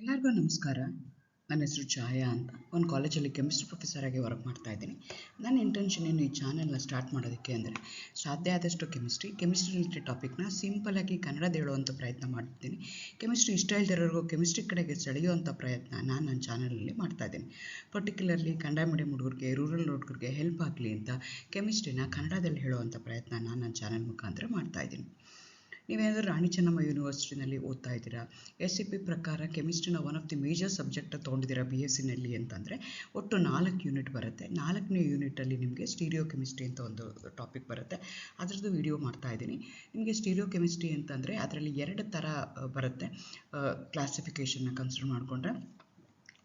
ಎಲ್ಲರಿಗೂ ನಮಸ್ಕಾರ. ನನ್ನ ಹೆಸರು ಛಾಯಾ ಅಂತ. ಒಂದು ಕಾಲೇಜಲ್ಲಿ ಕೆಮಿಸ್ಟ್ರಿ ಪ್ರೊಫೆಸರ್ ಆಗಿ ವರ್ಕ್ ಮಾಡ್ತಾ ಇದ್ದೀನಿ. ನನ್ನ ಇಂಟೆನ್ಷನ್ ಏನು ಈ ಚಾನೆಲ್ನ ಸ್ಟಾರ್ಟ್ ಮಾಡೋದಕ್ಕೆ ಅಂದರೆ ಸಾಧ್ಯ ಆದಷ್ಟು ಕೆಮಿಸ್ಟ್ರಿ ರಿಲೇಟೆಡ್ ಟಾಪಿಕ್ನ ಸಿಂಪಲಾಗಿ ಕನ್ನಡದ ಹೇಳುವಂಥ ಪ್ರಯತ್ನ ಮಾಡ್ತೀನಿ. ಕೆಮಿಸ್ಟ್ರಿ ಇಷ್ಟ ಇಲ್ದಿರೋರಿಗೂ ಕೆಮಿಸ್ಟ್ರಿ ಕಡೆಗೆ ಸೆಳೆಯುವಂಥ ಪ್ರಯತ್ನ ನಾನು ನನ್ನ ಚಾನಲಲ್ಲಿ ಮಾಡ್ತಾ ಇದ್ದೀನಿ. ಪರ್ಟಿಕ್ಯುಲರ್ಲಿ ಕನ್ನಡ ಮೀಡಿಯಂ ಹುಡುಗರಿಗೆ, ರೂರಲ್ ಹುಡುಗರಿಗೆ ಹೆಲ್ಪ್ ಆಗಲಿ ಅಂತ ಕೆಮಿಸ್ಟ್ರಿನ ಕನ್ನಡದಲ್ಲಿ ಹೇಳುವಂಥ ಪ್ರಯತ್ನ ನಾನು ನನ್ನ ಚಾನಲ್ ಮುಖಾಂತರ ಮಾಡ್ತಾ ಇದ್ದೀನಿ. ನೀವೇನಾದರೂ ರಾಣಿ ಚೆನ್ನಮ್ಮ ಯೂನಿವರ್ಸಿಟಿನಲ್ಲಿ ಓದ್ತಾ ಇದ್ದೀರಾ, SCP ಪ್ರಕಾರ ಕೆಮಿಸ್ಟ್ರಿನ one of the major subject ತೊಗೊಂಡಿದ್ದೀರಾ BSc ಅಂತಂದರೆ ಒಟ್ಟು 4 ಯೂನಿಟ್ ಬರುತ್ತೆ. 4ನೇ ಯೂನಿಟಲ್ಲಿ ನಿಮಗೆ ಸ್ಟೀರಿಯೋ ಕೆಮಿಸ್ಟ್ರಿ ಅಂತ ಒಂದು ಟಾಪಿಕ್ ಬರುತ್ತೆ. ಅದರದ್ದು ವಿಡಿಯೋ ಮಾಡ್ತಾ ಇದ್ದೀನಿ. ನಿಮಗೆ ಸ್ಟೀರಿಯೋ ಕೆಮಿಸ್ಟ್ರಿ ಅಂತಂದರೆ ಅದರಲ್ಲಿ 2 ಥರ ಬರುತ್ತೆ. ಕ್ಲಾಸಿಫಿಕೇಷನ್ನ ಕನ್ಸಿಡರ್ ಮಾಡಿಕೊಂಡ್ರೆ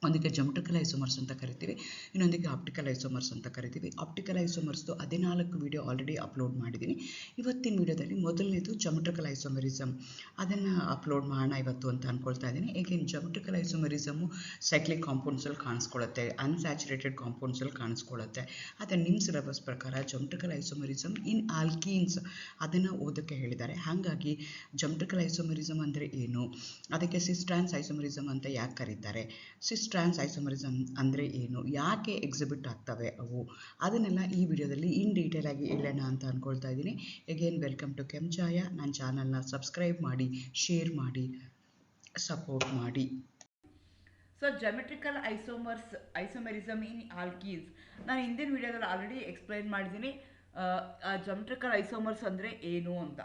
ಒಂದಕ್ಕೆ ಜಮೆಟ್ರಿಕಲ್ ಐಸೋಮರ್ಸ್ ಅಂತ ಕರಿತೀವಿ, ಇನ್ನೊಂದಕ್ಕೆ ಆಪ್ಟಿಕಲ್ ಐಸೋಮರ್ಸ್ ಅಂತ ಕರಿತೀವಿ. ಆಪ್ಟಿಕಲ್ ಐಸೋಮರ್ಸ್ದು 14 ವಿಡಿಯೋ ಆಲ್ರೆಡಿ ಅಪ್ಲೋಡ್ ಮಾಡಿದ್ದೀನಿ. ಇವತ್ತಿನ ವಿಡಿಯೋದಲ್ಲಿ ಮೊದಲನೇದು ಜಮೆಟ್ರಿಕಲ್ ಐಸೋಮರಿಸಮ್, ಅದನ್ನು ಅಪ್ಲೋಡ್ ಮಾಡೋಣ ಇವತ್ತು ಅಂತ ಅಂದ್ಕೊಳ್ತಾ ಇದ್ದೀನಿ. ಏಕೆಂದರೆ ಜಮೆಟ್ರಿಕಲ್ ಐಸೋಮರಿಸಮು ಸೈಕ್ಲಿಕ್ ಕಾಂಪೌಂಡ್ಸಲ್ಲಿ ಕಾಣಿಸ್ಕೊಳ್ಳುತ್ತೆ, ಅನ್ಸ್ಯಾಚುರೇಟೆಡ್ ಕಾಂಪೌಂಡ್ಸಲ್ಲಿ ಕಾಣಿಸ್ಕೊಳ್ಳುತ್ತೆ. ಆದರೆ ನಿಮ್ಮ ಸಿಲೆಬಸ್ ಪ್ರಕಾರ ಜಮೆಟ್ರಿಕಲ್ ಐಸೋಮರಿಸಮ್ ಇನ್ ಆಲ್ಕೀನ್ಸ್ ಅದನ್ನು ಓದೋಕ್ಕೆ ಹೇಳಿದ್ದಾರೆ. ಹಾಗಾಗಿ ಜಮೆಟ್ರಿಕಲ್ ಐಸೋಮರಿಸಮ್ ಅಂದರೆ ಏನು, ಅದಕ್ಕೆ ಸಿಸ್ ಟ್ರಾನ್ಸ್ ಐಸೋಮರಿಸಮ್ ಅಂತ ಯಾಕೆ ಕರೀತಾರೆ, ಸಿಸ್ ಟ್ರಾನ್ಸ್ ಐಸೋಮರಿಸಮ್ ಅಂದರೆ ಏನು, ಯಾಕೆ ಎಕ್ಸಿಬಿಟ್ ಆಗ್ತವೆ ಅವು, ಅದನ್ನೆಲ್ಲ ಈ ವಿಡಿಯೋದಲ್ಲಿ ಇನ್ ಡೀಟೇಲ್ ಆಗಿ ಹೇಳೋಣ ಅಂತ ಅಂದ್ಕೊಳ್ತಾ ಇದ್ದೀನಿ. Again welcome to Kenchaya. ನನ್ನ ಚಾನಲ್ನ ಸಬ್ಸ್ಕ್ರೈಬ್ ಮಾಡಿ, ಶೇರ್ ಮಾಡಿ, ಸಪೋರ್ಟ್ ಮಾಡಿ. So geometrical isomerism in alkenes ನಾನು ಹಿಂದಿನ ವಿಡಿಯೋದಲ್ಲಿ ಆಲ್ರೆಡಿ ಎಕ್ಸ್ಪ್ಲೈನ್ ಮಾಡಿದ್ದೀನಿ. ಜಮೆಟ್ರಿಕಲ್ ಐಸೋಮರ್ಸ್ ಅಂದರೆ ಏನು ಅಂತ.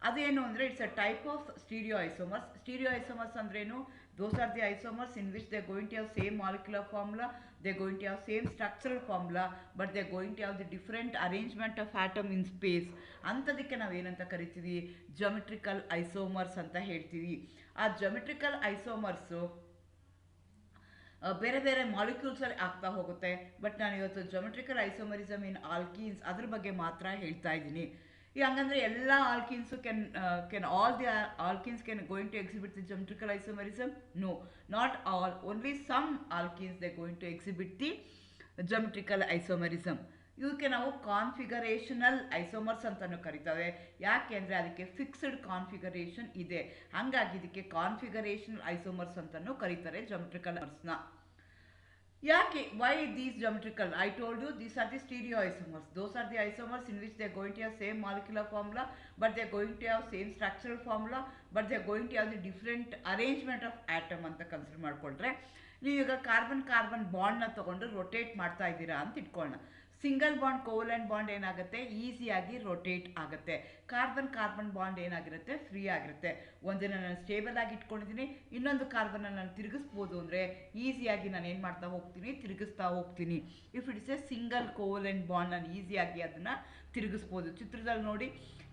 ಅದೇನು ಅಂದರೆ it's a type of stereo isomers. Stereo isomers ಅಂದ್ರೇನು? Those are the isomers in which they are going to have same molecular formula, they are going to have same structural formula, but they are going to have the different arrangement of atom in space. ಅಂಥದಕ್ಕೆ ನಾವು ಏನಂತ ಕರಿತೀವಿ? ಜಮೆಟ್ರಿಕಲ್ isomers ಅಂತ ಹೇಳ್ತೀವಿ. ಆ ಜಮೆಟ್ರಿಕಲ್ ಐಸೋಮರ್ಸು ಬೇರೆ ಬೇರೆ ಮಾಲಿಕ್ಯೂಲ್ಸಲ್ಲಿ ಆಗ್ತಾ ಹೋಗುತ್ತೆ. ಬಟ್ ನಾನು ಇವತ್ತು ಜಮೆಟ್ರಿಕಲ್ ಐಸೋಮರಿಸಮ್ ಇನ್ ಆಲ್ಕೀನ್ಸ್ ಅದ್ರ ಬಗ್ಗೆ ಮಾತ್ರ ಹೇಳ್ತಾ ಇದ್ದೀನಿ. ಹಂಗಂದ್ರೆ ಎಲ್ಲ ಆಲ್ಕೀನ್ಸು can all the alkenes can going to exhibit the geometrical isomerism? No, not all. Only some alkenes they are going to exhibit the geometrical isomerism. ಇವಕ್ಕೆ ನಾವು ಕಾನ್ಫಿಗರೇಷನಲ್ ಐಸೋಮರ್ಸ್ ಅಂತಲೂ ಕರಿತೇವೆ. ಯಾಕೆ ಅಂದರೆ ಅದಕ್ಕೆ ಫಿಕ್ಸ್ಡ್ ಕಾನ್ಫಿಗರೇಷನ್ ಇದೆ. ಹಾಗಾಗಿ ಇದಕ್ಕೆ ಕಾನ್ಫಿಗರೇಷನಲ್ ಐಸೋಮರ್ಸ್ ಅಂತಲೂ ಕರೀತಾರೆ ಜಮೆಟ್ರಿಕಲ್ ಐಸೋಮರ್ಸ್ನ. ಯಾಕೆ? why these geometrical? I told you these are the stereo isomers. Those are the isomers in which they are going to have same molecular formula, but they are going to have same structural formula, but they are going to have the different arrangement of atom ಅಂತ consider ಮಾಡಿಕೊಂಡ್ರೆ, ನೀವೀಗ carbon ಬಾಂಡ್ನ ತೊಗೊಂಡು rotate ಮಾಡ್ತಾ ಇದ್ದೀರಾ ಅಂತ ಇಟ್ಕೊಳ್ಳೋಣ. Single bond covalent bond ಏನಾಗುತ್ತೆ? ಈಸಿಯಾಗಿ ರೊಟೇಟ್ ಆಗುತ್ತೆ. ಕಾರ್ಬನ್ ಬಾಂಡ್ ಏನಾಗಿರುತ್ತೆ? ಫ್ರೀ ಆಗಿರುತ್ತೆ. ಒಂದನ್ನು ನಾನು ಸ್ಟೇಬಲ್ ಆಗಿ ಇಟ್ಕೊಂಡಿದ್ದೀನಿ, ಇನ್ನೊಂದು ಕಾರ್ಬನ್ನ ನಾನು ತಿರುಗಿಸ್ಬೋದು ಅಂದರೆ ಈಸಿಯಾಗಿ ನಾನು ಏನು ಮಾಡ್ತಾ ಹೋಗ್ತೀನಿ? ತಿರುಗಿಸ್ತಾ ಹೋಗ್ತೀನಿ. If it's A single covalent bond ನಾನು ಈಸಿಯಾಗಿ ಅದನ್ನು ತಿರುಗಿಸ್ಬೋದು. ಚಿತ್ರದಲ್ಲಿ ನೋಡಿ,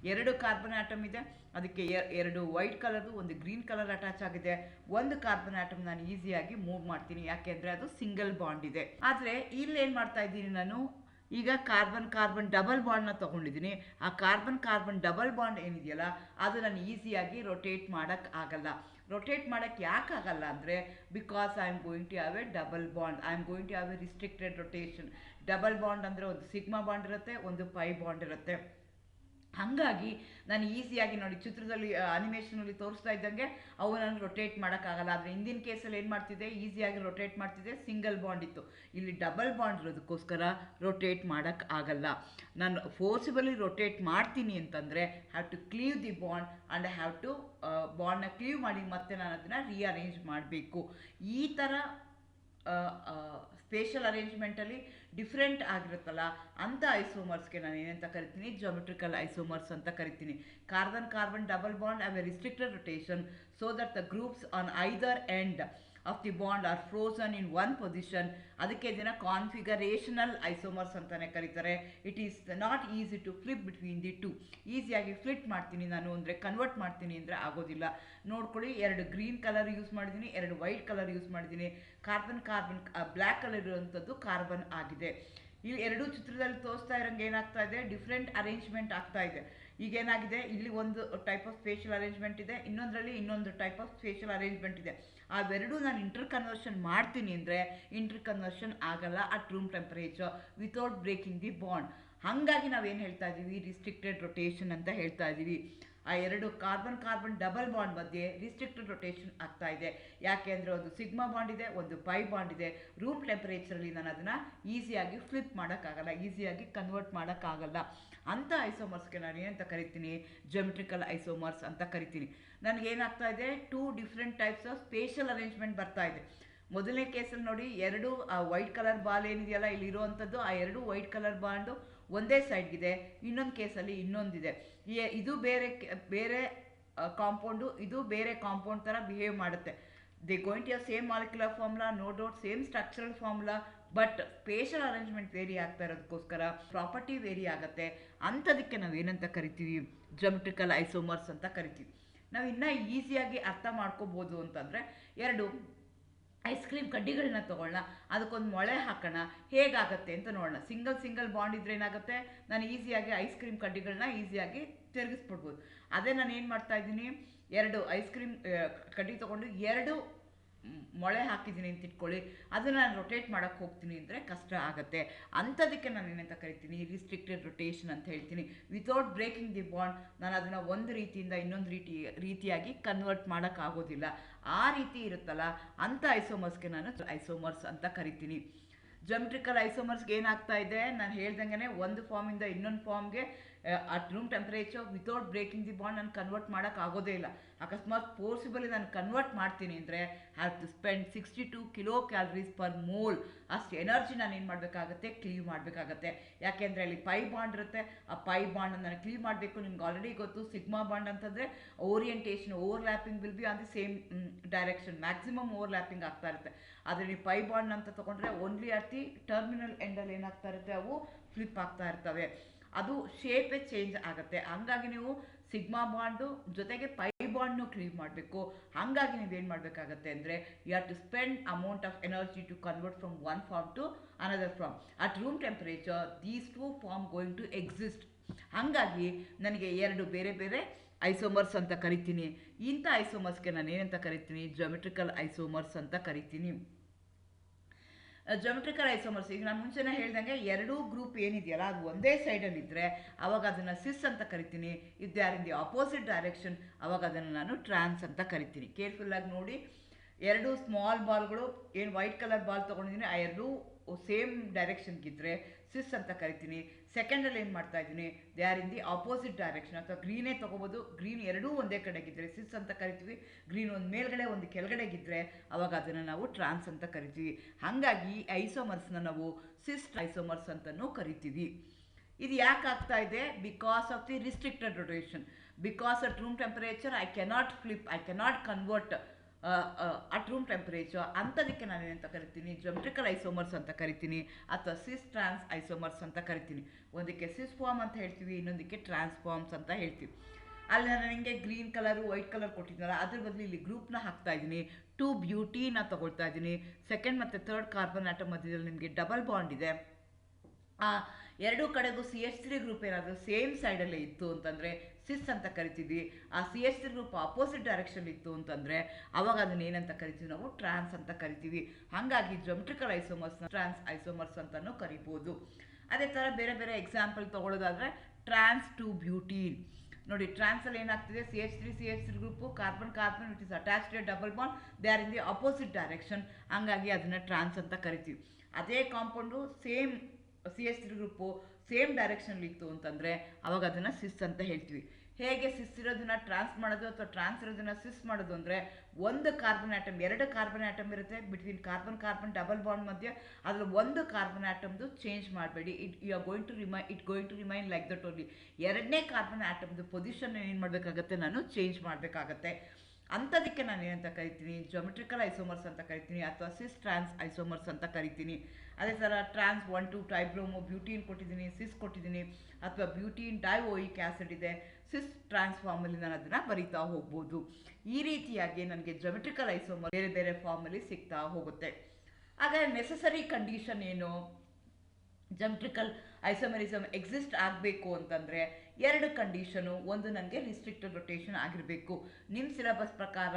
2 ಕಾರ್ಬನ್ ಆಟಮ್ ಇದೆ, ಅದಕ್ಕೆ 2 ವೈಟ್ ಕಲರ್ದು, ಒಂದು ಗ್ರೀನ್ ಕಲರ್ ಅಟ್ಯಾಚ್ ಆಗಿದೆ. ಒಂದು ಕಾರ್ಬನ್ ಆಟಮ್ ನಾನು ಈಸಿಯಾಗಿ ಮೂವ್ ಮಾಡ್ತೀನಿ, ಯಾಕೆಂದರೆ ಅದು ಸಿಂಗಲ್ ಬಾಂಡ್ ಇದೆ. ಆದರೆ ಇಲ್ಲಿ ಏನು ಮಾಡ್ತಾ ಇದ್ದೀನಿ ನಾನು? ಈಗ ಕಾರ್ಬನ್ ಡಬಲ್ ಬಾಂಡ್ನ ತೊಗೊಂಡಿದ್ದೀನಿ. ಆ ಕಾರ್ಬನ್ ಡಬಲ್ ಬಾಂಡ್ ಏನಿದೆಯಲ್ಲ ಅದು ನಾನು ಈಸಿಯಾಗಿ ರೊಟೇಟ್ ಮಾಡೋಕ್ಕೆ ಆಗಲ್ಲ. ರೊಟೇಟ್ ಮಾಡೋಕ್ಕೆ ಯಾಕೆ ಆಗಲ್ಲ ಅಂದರೆ, because I am going to have a double bond. I am going to have a restricted rotation. Double bond ಅಂದರೆ ಒಂದು ಸಿಗ್ಮಾ ಬಾಂಡ್ ಇರುತ್ತೆ, ಒಂದು ಪೈ ಬಾಂಡ್ ಇರುತ್ತೆ. ಹಾಗಾಗಿ ನಾನು ಈಸಿಯಾಗಿ ನೋಡಿ, ಚಿತ್ರದಲ್ಲಿ ಅನಿಮೇಷನಲ್ಲಿ ತೋರಿಸ್ತಾ ಇದ್ದಂಗೆ ಅವು ನಾನು ರೊಟೇಟ್ ಮಾಡೋಕ್ಕಾಗಲ್ಲ. ಆದರೆ ಹಿಂದಿನ ಕೇಸಲ್ಲಿ ಏನು ಮಾಡ್ತಿದ್ದೆ? ಈಸಿಯಾಗಿ ರೊಟೇಟ್ ಮಾಡ್ತಿದ್ದೆ. ಸಿಂಗಲ್ ಬಾಂಡ್ ಇತ್ತು. ಇಲ್ಲಿ ಡಬಲ್ ಬಾಂಡ್ ಇರೋದಕ್ಕೋಸ್ಕರ ರೊಟೇಟ್ ಮಾಡೋಕ್ಕೆ ಆಗಲ್ಲ. ನಾನು ಫೋರ್ಸಿಬಲಿ ರೊಟೇಟ್ ಮಾಡ್ತೀನಿ ಅಂತಂದರೆ have to cleave the bond and have to ಬಾಂಡ್ನ ಕ್ಲೀವ್ ಮಾಡಿ ಮತ್ತೆ ನಾನು ಅದನ್ನು ರೀಅರೇಂಜ್ ಮಾಡಬೇಕು. ಈ ಥರ ಸ್ಪೇಷಲ್ ಅರೇಂಜ್ಮೆಂಟಲ್ಲಿ ಡಿಫ್ರೆಂಟ್ ಆಗಿರುತ್ತಲ್ಲ ಅಂಥ ಐಸೋಮರ್ಸ್ಗೆ ನಾನು ಏನಂತ ಕರಿತೀನಿ? ಜಮೆಟ್ರಿಕಲ್ ಐಸೋಮರ್ಸ್ ಅಂತ ಕರಿತೀನಿ. Carbon double bond have a restricted rotation so that the groups on either end of the bond are frozen in one position. ಅದಕ್ಕೆ ಇದನ್ನು ಕಾನ್ಫಿಗರೇಷನಲ್ ಐಸೋಮರ್ಸ್ ಅಂತಲೇ ಕರೀತಾರೆ. It is not easy to flip between the two. ಈಸಿಯಾಗಿ flip ಮಾಡ್ತೀನಿ ನಾನು ಅಂದರೆ, convert ಮಾಡ್ತೀನಿ ಅಂದರೆ ಆಗೋದಿಲ್ಲ. ನೋಡ್ಕೊಳ್ಳಿ, 2 ಗ್ರೀನ್ ಕಲರ್ ಯೂಸ್ ಮಾಡಿದ್ದೀನಿ, 2 ವೈಟ್ ಕಲರ್ ಯೂಸ್ ಮಾಡಿದ್ದೀನಿ. ಕಾರ್ಬನ್ ಬ್ಲ್ಯಾಕ್ ಕಲರ್ ಇರುವಂಥದ್ದು ಕಾರ್ಬನ್ ಆಗಿದೆ. ಇಲ್ಲಿ 2 ಚಿತ್ರದಲ್ಲಿ ತೋರಿಸ್ತಾ ಇರೋಂಗೆ ಏನಾಗ್ತಾ ಇದೆ? ಡಿಫ್ರೆಂಟ್ ಅರೇಂಜ್ಮೆಂಟ್ ಆಗ್ತಾ ಇದೆ. ಈಗೇನಾಗಿದೆ? ಇಲ್ಲಿ ಒಂದು ಟೈಪ್ ಆಫ್ ಸ್ಪೇಷಲ್ ಅರೇಂಜ್ಮೆಂಟ್ ಇದೆ, ಇನ್ನೊಂದರಲ್ಲಿ ಇನ್ನೊಂದು ಟೈಪ್ ಆಫ್ ಸ್ಪೇಷಲ್ ಅರೇಂಜ್ಮೆಂಟ್ ಇದೆ. ಅವೆರಡೂ ನಾನು ಇಂಟರ್ ಕನ್ವರ್ಷನ್ ಮಾಡ್ತೀನಿ ಅಂದರೆ ಇಂಟರ್ ಕನ್ವರ್ಷನ್ ಆಗಲ್ಲ at room temperature without breaking the bond. ಹಾಗಾಗಿ ನಾವೇನು ಹೇಳ್ತಾ ಇದ್ದೀವಿ? ರಿಸ್ಟ್ರಿಕ್ಟೆಡ್ ರೊಟೇಷನ್ ಅಂತ ಹೇಳ್ತಾ ಇದ್ದೀವಿ. ಆ ಎರಡು ಕಾರ್ಬನ್ ಕಾರ್ಬನ್ ಡಬಲ್ ಬಾಂಡ್ ಮಧ್ಯೆ ರಿಸ್ಟ್ರಿಕ್ಟೆಡ್ ರೊಟೇಷನ್ ಆಗ್ತಾ ಇದೆ. ಯಾಕೆ ಅಂದರೆ ಒಂದು ಸಿಗ್ಮಾ ಬಾಂಡ್ ಇದೆ, ಒಂದು ಪೈ ಬಾಂಡ್ ಇದೆ. ರೂಮ್ ಟೆಂಪರೇಚರಲ್ಲಿ ನಾನು ಅದನ್ನು ಈಸಿಯಾಗಿ ಫ್ಲಿಪ್ ಮಾಡೋಕ್ಕಾಗಲ್ಲ, ಈಸಿಯಾಗಿ ಕನ್ವರ್ಟ್ ಮಾಡೋಕ್ಕಾಗಲ್ಲ. ಅಂಥ ಐಸೋಮರ್ಸ್ಗೆ ನಾನು ಏನಂತ ಕರಿತೀನಿ, ಜಿಯೋಮೆಟ್ರಿಕಲ್ ಐಸೋಮರ್ಸ್ ಅಂತ ಕರಿತೀನಿ. ನನಗೇನಾಗ್ತಾ ಇದೆ, 2 different types of spatial arrangement ಬರ್ತಾ ಇದೆ. ಮೊದಲನೇ ಕೇಸಲ್ಲಿ ನೋಡಿ, ಎರಡು ವೈಟ್ ಕಲರ್ ಬಾಲ್ ಏನಿದೆಯಲ್ಲ ಇಲ್ಲಿ ಇರುವಂಥದ್ದು, ಆ ಎರಡು ವೈಟ್ ಕಲರ್ ಬಾಂಡು ಒಂದೇ ಸೈಡ್ಗಿದೆ. ಇನ್ನೊಂದು ಕೇಸಲ್ಲಿ ಇನ್ನೊಂದಿದೆ. ಇದು ಬೇರೆ ಕಾಂಪೌಂಡು, ಇದು ಬೇರೆ ಕಾಂಪೌಂಡ್ ಥರ ಬಿಹೇವ್ ಮಾಡುತ್ತೆ. They going to same molecular formula, no doubt same structural formula, but spatial arrangement vary ಆಗ್ತಾ ಇರೋದಕ್ಕೋಸ್ಕರ ಪ್ರಾಪರ್ಟಿ ವೇರಿ ಆಗುತ್ತೆ. ಅಂಥದಕ್ಕೆ ನಾವು ಏನಂತ ಕರಿತೀವಿ, ಜಿಯೋಮೆಟ್ರಿಕಲ್ ಐಸೋಮರ್ಸ್ ಅಂತ ಕರಿತೀವಿ. ನಾವು ಇನ್ನೂ ಈಸಿಯಾಗಿ ಅರ್ಥ ಮಾಡ್ಕೋಬೋದು ಅಂತಂದರೆ, ಎರಡು ಐಸ್ ಕ್ರೀಮ್ ಕಡ್ಡಿಗಳನ್ನ ತೊಗೊಳ್ಳೋಣ, ಅದಕ್ಕೊಂದು ಮೊಳೆ ಹಾಕೋಣ, ಹೇಗಾಗುತ್ತೆ ಅಂತ ನೋಡೋಣ. ಸಿಂಗಲ್ ಬಾಂಡ್ ಇದ್ರೆ ಏನಾಗುತ್ತೆ, ನಾನು ಈಸಿಯಾಗಿ ಐಸ್ ಕ್ರೀಮ್ ಕಡ್ಡಿಗಳನ್ನ ಈಸಿಯಾಗಿ ತಿರುಗಿಸ್ಬಿಡ್ಬೋದು. ಅದೇ ನಾನು ಏನು ಮಾಡ್ತಾ ಇದ್ದೀನಿ, ಎರಡು ಐಸ್ ಕ್ರೀಮ್ ಕಡ್ಡಿ ತೊಗೊಂಡು ಎರಡು ಮೊಳೆ ಹಾಕಿದ್ದೀನಿ ಅಂತ ಇಟ್ಕೊಳ್ಳಿ, ಅದನ್ನು ನಾನು ರೊಟೇಟ್ ಮಾಡೋಕ್ಕೆ ಹೋಗ್ತೀನಿ ಅಂದರೆ ಕಷ್ಟ ಆಗುತ್ತೆ. ಅಂಥದಕ್ಕೆ ನಾನು ಏನಂತ ಕರಿತೀನಿ, ರಿಸ್ಟ್ರಿಕ್ಟೆಡ್ ರೊಟೇಷನ್ ಅಂತ ಹೇಳ್ತೀನಿ. ವಿತೌಟ್ ಬ್ರೇಕಿಂಗ್ ದಿ ಬಾಂಡ್ ನಾನು ಅದನ್ನು ಒಂದು ರೀತಿಯಿಂದ ಇನ್ನೊಂದು ರೀತಿಯಾಗಿ ಕನ್ವರ್ಟ್ ಮಾಡೋಕ್ಕಾಗೋದಿಲ್ಲ. ಆ ರೀತಿ ಇರುತ್ತಲ್ಲ, ಅಂಥ ಐಸೋಮರ್ಸ್ಗೆ ನಾನು ಐಸೋಮರ್ಸ್ ಅಂತ ಕರಿತೀನಿ. ಜಿಯೋಮೆಟ್ರಿಕಲ್ ಐಸೋಮರ್ಸ್ಗೆ ಏನಾಗ್ತಾ ಇದೆ, ನಾನು ಹೇಳ್ದಂಗೆ ಒಂದು ಫಾರ್ಮಿಂದ ಇನ್ನೊಂದು ಫಾರ್ಮ್ಗೆ at room temperature without breaking the bond ನಾನು ಕನ್ವರ್ಟ್ ಮಾಡೋಕ್ಕಾಗೋದೇ ಇಲ್ಲ. ಅಕಸ್ಮಾತ್ ಫೋರ್ಸಿಬಲಿ ನಾನು ಕನ್ವರ್ಟ್ ಮಾಡ್ತೀನಿ ಅಂದರೆ have to spend 62 kilo calories per mole. ಅಷ್ಟು ಎನರ್ಜಿ ನಾನು ಏನು ಮಾಡಬೇಕಾಗತ್ತೆ, ಕ್ಲೀವ್ ಮಾಡಬೇಕಾಗತ್ತೆ. ಯಾಕೆಂದರೆ ಅಲ್ಲಿ ಪೈ ಬಾಂಡ್ ಇರುತ್ತೆ, ಆ ಪೈ ಬಾಂಡ್ ನಾನು ಕ್ಲೀವ್ ಮಾಡಬೇಕು. ನಿಮ್ಗೆ ಆಲ್ರೆಡಿ ಗೊತ್ತು, ಸಿಗ್ಮಾ ಬಾಂಡ್ ಅಂತಂದರೆ orientation overlapping will be on the same direction, maximum overlapping ಆಗ್ತಾ ಇರುತ್ತೆ. ಆದರೆ ನೀವು ಪೈ ಬಾಂಡ್ ಅಂತ ತೊಗೊಂಡ್ರೆ ಓನ್ಲಿ ಅಟ್ ದಿ ಟರ್ಮಿನಲ್ ಎಂಡಲ್ಲಿ ಏನಾಗ್ತಾ ಇರುತ್ತೆ, ಅವು ಫ್ಲಿಪ್ ಆಗ್ತಾ ಇರ್ತವೆ. ಅದು ಶೇಪೇ ಚೇಂಜ್ ಆಗುತ್ತೆ. ಹಂಗಾಗಿ ನೀವು ಸಿಗ್ಮಾ ಬಾಂಡು ಜೊತೆಗೆ ಪೈ ಬಾಂಡ್ನು ಕ್ಲೀವ್ ಮಾಡಬೇಕು. ಹಾಗಾಗಿ ನೀವೇನು ಮಾಡಬೇಕಾಗತ್ತೆ ಅಂದರೆ, you have to spend amount of energy to convert from one form to another form. At room temperature these two form going to exist. ಹಾಗಾಗಿ ನನಗೆ ಎರಡು ಬೇರೆ ಬೇರೆ ಐಸೋಮರ್ಸ್ ಅಂತ ಕರಿತೀನಿ. ಇಂಥ ಐಸೋಮರ್ಸ್ಗೆ ನಾನು ಏನಂತ ಕರಿತೀನಿ, ಜಿಯೋಮೆಟ್ರಿಕಲ್ ಐಸೋಮರ್ಸ್ ಅಂತ ಕರಿತೀನಿ. ಜಿಯೋಮೆಟ್ರಿಕಲ್ ಐಸೋಮರ್ಸ್, ಈಗ ನಾನು ಮುಂಚೆನೇ ಹೇಳ್ದಂಗೆ ಎರಡೂ ಗ್ರೂಪ್ ಏನಿದೆಯಲ್ಲ ಅದು ಒಂದೇ ಸೈಡಲ್ಲಿದ್ದರೆ ಅವಾಗ ಅದನ್ನು ಸಿಸ್ ಅಂತ ಕರಿತೀನಿ. If they are in the opposite direction ಅವಾಗ ಅದನ್ನು ನಾನು ಟ್ರಾನ್ಸ್ ಅಂತ ಕರಿತೀನಿ. ಕೇರ್ಫುಲ್ಲಾಗಿ ನೋಡಿ, ಎರಡು ಸ್ಮಾಲ್ ಬಾಲ್ಗಳು ಏನು ವೈಟ್ ಕಲರ್ ಬಾಲ್ ತೊಗೊಂಡಿದ್ದೀನಿ, ಆ ಎರಡೂ ಸೇಮ್ ಡೈರೆಕ್ಷನ್ಗಿದ್ದರೆ ಸಿಸ್ ಅಂತ ಕರಿತೀನಿ. ಸೆಕೆಂಡಲ್ಲಿ ಏನು ಮಾಡ್ತಾ ಇದ್ದೀನಿ, they are in the opposite direction, ಅಥವಾ ಗ್ರೀನೇ ತೊಗೋಬೋದು. ಗ್ರೀನ್ ಎರಡೂ ಒಂದೇ ಕಡೆಗಿದ್ದರೆ ಸಿಸ್ ಅಂತ ಕರಿತೀವಿ. ಗ್ರೀನ್ ಒಂದು ಮೇಲ್ಗಡೆ ಒಂದು ಕೆಳಗಡೆಗಿದ್ದರೆ ಅವಾಗ ಅದನ್ನು ನಾವು ಟ್ರಾನ್ಸ್ ಅಂತ ಕರಿತೀವಿ. ಹಾಗಾಗಿ ಐಸೋಮರ್ಸ್ನ ನಾವು ಸಿಸ್ ಐಸೋಮರ್ಸ್ ಅಂತಲೂ ಕರಿತೀವಿ. ಇದು ಯಾಕೆ ಆಗ್ತಾ ಇದೆ, because of the restricted rotation. Because at room temperature I cannot flip, I cannot convert at room temperature. ಅಂಥದಕ್ಕೆ ನಾನು ಏನಂತ ಕರಿತೀನಿ, ಜಿಯೋಮೆಟ್ರಿಕಲ್ ಐಸೋಮರ್ಸ್ ಅಂತ ಕರಿತೀನಿ, ಅಥವಾ ಸಿಸ್ ಟ್ರಾನ್ಸ್ ಐಸೋಮರ್ಸ್ ಅಂತ ಕರಿತೀನಿ. ಒಂದಕ್ಕೆ ಸಿಸ್ ಫಾರ್ಮ್ ಅಂತ ಹೇಳ್ತೀವಿ, ಇನ್ನೊಂದಕ್ಕೆ ಟ್ರಾನ್ಸ್ಫಾರ್ಮ್ಸ್ ಅಂತ ಹೇಳ್ತೀವಿ. ಅಲ್ಲಿ ನಾನು ನಿಮಗೆ ಗ್ರೀನ್ ಕಲರು ವೈಟ್ ಕಲರ್ ಕೊಟ್ಟಿದ್ದೀನಲ್ಲ, ಅದ್ರ ಬದಲು ಇಲ್ಲಿ ಗ್ರೂಪ್ನ ಹಾಕ್ತಾ ಇದ್ದೀನಿ. 2 ಬ್ಯೂಟೀನ ತಗೊಳ್ತಾ ಇದ್ದೀನಿ. ಸೆಕೆಂಡ್ ಮತ್ತು ಥರ್ಡ್ ಕಾರ್ಬನ್ ಆಟಮ್ ಮಧ್ಯದಲ್ಲಿ ನಿಮಗೆ ಡಬಲ್ ಬಾಂಡ್ ಇದೆ. ಎರಡೂ ಕಡೆಗೂ CH3 ಗ್ರೂಪ್ ಏನಾದರೂ ಸೇಮ್ ಸೈಡಲ್ಲೇ ಇತ್ತು ಅಂತಂದರೆ ಸಿಸ್ ಅಂತ ಕರಿತೀವಿ. ಆ CH3 ಗ್ರೂಪ್ ಆಪೋಸಿಟ್ ಡೈರೆಕ್ಷನ್ ಇತ್ತು ಅಂತಂದರೆ ಅವಾಗ ಅದನ್ನ ಏನಂತ ಕರಿತೀವಿ, ನಾವು ಟ್ರಾನ್ಸ್ ಅಂತ ಕರಿತೀವಿ. ಹಾಗಾಗಿ ಜಿಯೋಮೆಟ್ರಿಕಲ್ ಐಸೋಮರ್ಸ್ನ ಟ್ರಾನ್ಸ್ ಐಸೋಮರ್ಸ್ ಅಂತಲೂ ಕರಿಬೋದು. ಅದೇ ಥರ ಬೇರೆ ಬೇರೆ ಎಕ್ಸಾಂಪಲ್ ತೊಗೊಳ್ಳೋದಾದರೆ ಟ್ರಾನ್ಸ್ ಟು ಬ್ಯೂಟೀನ್ ನೋಡಿ. ಟ್ರಾನ್ಸಲ್ಲಿ ಏನಾಗ್ತಿದೆ, CH3 group carbon it is attached double bond, they are in the opposite direction. ಹಾಗಾಗಿ ಅದನ್ನು ಟ್ರಾನ್ಸ್ ಅಂತ ಕರಿತೀವಿ. ಅದೇ compound same CH3 group same ಡೈರೆಕ್ಷನಲ್ಲಿ ಇತ್ತು ಅಂತಂದರೆ ಅವಾಗ ಅದನ್ನು ಸಿಸ್ ಅಂತ ಹೇಳ್ತೀವಿ. ಹೇಗೆ ಸಿಸ್ ಇರೋದನ್ನ ಟ್ರಾನ್ಸ್ ಮಾಡೋದು ಅಥವಾ ಟ್ರಾನ್ಸ್ ಇರೋದನ್ನ ಸಿಸ್ ಮಾಡೋದು ಅಂದರೆ, ಒಂದು ಕಾರ್ಬನ್ ಆಟಮ್, ಎರಡು ಕಾರ್ಬನ್ ಆಟಮ್ ಇರುತ್ತೆ ಬಿಟ್ವೀನ್ ಕಾರ್ಬನ್ ಡಬಲ್ ಬಾಂಡ್ ಮಧ್ಯೆ. ಅದರ ಒಂದು ಕಾರ್ಬನ್ ಆಟಮ್ದು ಚೇಂಜ್ ಮಾಡಬೇಡಿ. It going to remain like that only. ಎರಡನೇ ಕಾರ್ಬನ್ ಆಟಮ್ದು ಪೊಸಿಷನ್ ಏನು ಮಾಡಬೇಕಾಗತ್ತೆ, ನಾನು ಚೇಂಜ್ ಮಾಡಬೇಕಾಗತ್ತೆ. ಅಂಥದಕ್ಕೆ ನಾನು ಏನಂತ ಕರಿತೀನಿ, ಜಿಯೋಮೆಟ್ರಿಕಲ್ ಐಸೋಮರ್ಸ್ ಅಂತ ಕರಿತೀನಿ, ಅಥವಾ ಸಿಸ್ ಟ್ರಾನ್ಸ್ ಐಸೋಮರ್ಸ್ ಅಂತ ಕರಿತೀನಿ. ಅದೇ ಥರ ಟ್ರಾನ್ಸ್ 1,2 ಟ್ರೈಬ್ರೋಮೋ ಬ್ಯೂಟೀನ್ ಕೊಟ್ಟಿದ್ದೀನಿ, ಸಿಸ್ ಕೊಟ್ಟಿದ್ದೀನಿ, ಅಥವಾ ಬ್ಯೂಟೀನ್ ಡೈಓಯಿಕ್ ಆ್ಯಸಿಡ್ ಇದೆ, ಸಿಸ್ ಟ್ರಾನ್ಸ್ಫಾರ್ಮಲ್ಲಿ ನಾನು ಅದನ್ನು ಬರೀತಾ ಹೋಗ್ಬೋದು. ಈ ರೀತಿಯಾಗಿ ನನಗೆ ಜಿಯೋಮೆಟ್ರಿಕಲ್ ಐಸೋಮರ್ ಬೇರೆ ಬೇರೆ ಫಾರ್ಮಲ್ಲಿ ಸಿಗ್ತಾ ಹೋಗುತ್ತೆ. ಹಾಗಾದರೆ ನೆಸಸರಿ ಕಂಡೀಷನ್ ಏನು, ಜಿಯೋಮೆಟ್ರಿಕಲ್ ಐಸೋಮರಿಸಮ್ ಎಕ್ಸಿಸ್ಟ್ ಆಗಬೇಕು ಅಂತಂದರೆ ಎರಡು ಕಂಡೀಷನು. ಒಂದು, ನನಗೆ ರಿಸ್ಟ್ರಿಕ್ಟೆಡ್ ರೊಟೇಷನ್ ಆಗಿರಬೇಕು. ನಿಮ್ಮ ಸಿಲೆಬಸ್ ಪ್ರಕಾರ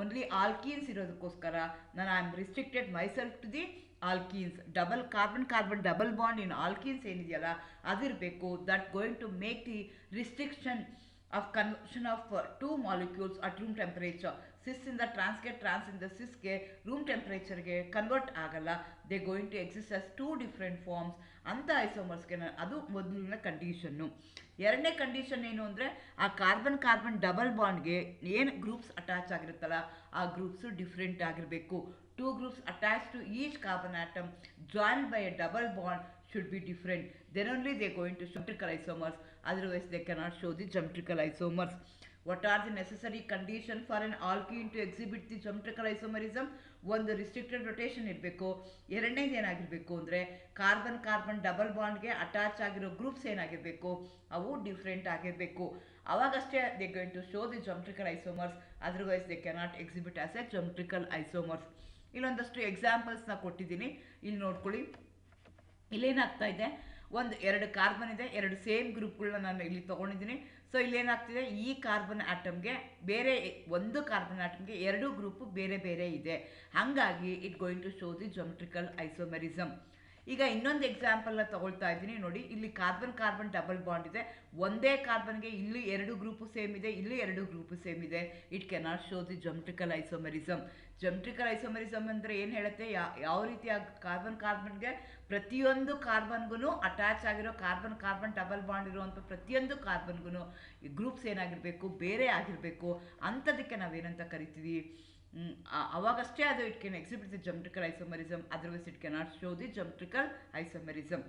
ಓನ್ಲಿ ಆಲ್ಕೀನ್ಸ್ ಇರೋದಕ್ಕೋಸ್ಕರ ನಾನು I am restricted myself to the alkenes. Double carbon double bond in alkenes ಏನಿದೆಯಲ್ಲ ಅದಿರಬೇಕು. That going to make the restriction of conversion of two molecules at room temperature. Cis in the trans ಗೆ trans in the cis ಗೆ room temperature ಗೆ convert ಆಗಲ್ಲ. They going to exist as two different forms ಅಂತ ಐಸೋಮರ್ಸ್ಗೆ ಅದು ಮೊದಲಿನ condition. ಎರಡನೇ condition ಏನು ಅಂದರೆ ಆ ಕಾರ್ಬನ್ ಡಬಲ್ ಬಾಂಡ್ಗೆ ಏನು ಗ್ರೂಪ್ಸ್ ಅಟ್ಯಾಚ್ ಆಗಿರುತ್ತಲ್ಲ ಆ ಗ್ರೂಪ್ಸು ಡಿಫ್ರೆಂಟ್ ಆಗಿರಬೇಕು. Two groups attach to each carbon atom joined by a double bond should be different. Then only they are going to show geometrical isomers. Otherwise, they cannot show the geometrical isomers. What are the necessary conditions for an alkene to exhibit the geometrical isomerism? ಒಂದು restricted rotation ಇರಬೇಕು. ಎರಡನೇದು ಏನಾಗಿರಬೇಕು ಅಂದರೆ carbon double ಬಾಂಡ್ಗೆ attach ಆಗಿರೋ groups ಏನಾಗಿರಬೇಕು, ಅವು different ಆಗಿರಬೇಕು. ಅವಾಗಷ್ಟೇ they going to show the geometrical isomers. Otherwise, they cannot exhibit as a geometrical isomers. ಇಲ್ಲೊಂದಷ್ಟು ಎಕ್ಸಾಂಪಲ್ಸ್ನ ಕೊಟ್ಟಿದ್ದೀನಿ, ಇಲ್ಲಿ ನೋಡ್ಕೊಳ್ಳಿ. ಇಲ್ಲೇನಾಗ್ತಾ ಇದೆ, ಎರಡು ಕಾರ್ಬನ್ ಇದೆ, ಎರಡು ಸೇಮ್ ಗ್ರೂಪ್ಗಳನ್ನ ನಾನು ಇಲ್ಲಿ ತೊಗೊಂಡಿದ್ದೀನಿ. ಸೊ ಇಲ್ಲೇನಾಗ್ತಿದೆ, ಈ ಕಾರ್ಬನ್ ಆಟಮ್ಗೆ ಬೇರೆ ಒಂದು ಕಾರ್ಬನ್ ಆಟಮ್ಗೆ ಎರಡು ಗ್ರೂಪು ಬೇರೆ ಬೇರೆ ಇದೆ. ಹಾಗಾಗಿ it going to show the geometrical isomerism. ಈಗ ಇನ್ನೊಂದು ಎಕ್ಸಾಂಪಲ್ನ ತಗೊಳ್ತಾ ಇದ್ದೀನಿ ನೋಡಿ. ಇಲ್ಲಿ ಕಾರ್ಬನ್ ಡಬಲ್ ಬಾಂಡ್ ಇದೆ. ಒಂದೇ ಕಾರ್ಬನ್ಗೆ ಇಲ್ಲಿ ಎರಡು ಗ್ರೂಪು ಸೇಮ್ ಇದೆ, ಇಲ್ಲಿ ಎರಡು ಗ್ರೂಪು ಸೇಮ್ ಇದೆ. It cannot show the geometrical isomerism. geometrical isomerism ಅಂದರೆ ಏನು ಹೇಳುತ್ತೆ, ಯಾವ ರೀತಿ ಕಾರ್ಬನ್ಗೆ ಪ್ರತಿಯೊಂದು ಕಾರ್ಬನ್ಗೂ ಅಟ್ಯಾಚ್ ಆಗಿರೋ ಕಾರ್ಬನ್ ಡಬಲ್ ಬಾಂಡ್ ಇರುವಂಥ ಪ್ರತಿಯೊಂದು ಕಾರ್ಬನ್ಗೂ ಗ್ರೂಪ್ಸ್ ಏನಾಗಿರಬೇಕು, ಬೇರೆ ಆಗಿರಬೇಕು. ಅಂಥದಕ್ಕೆ ನಾವೇನಂತ ಕರಿತೀವಿ, ಅವಾಗಷ್ಟೇ ಅದು it can exhibit the geometrical isomerism. Otherwise it cannot show the geometrical isomerism.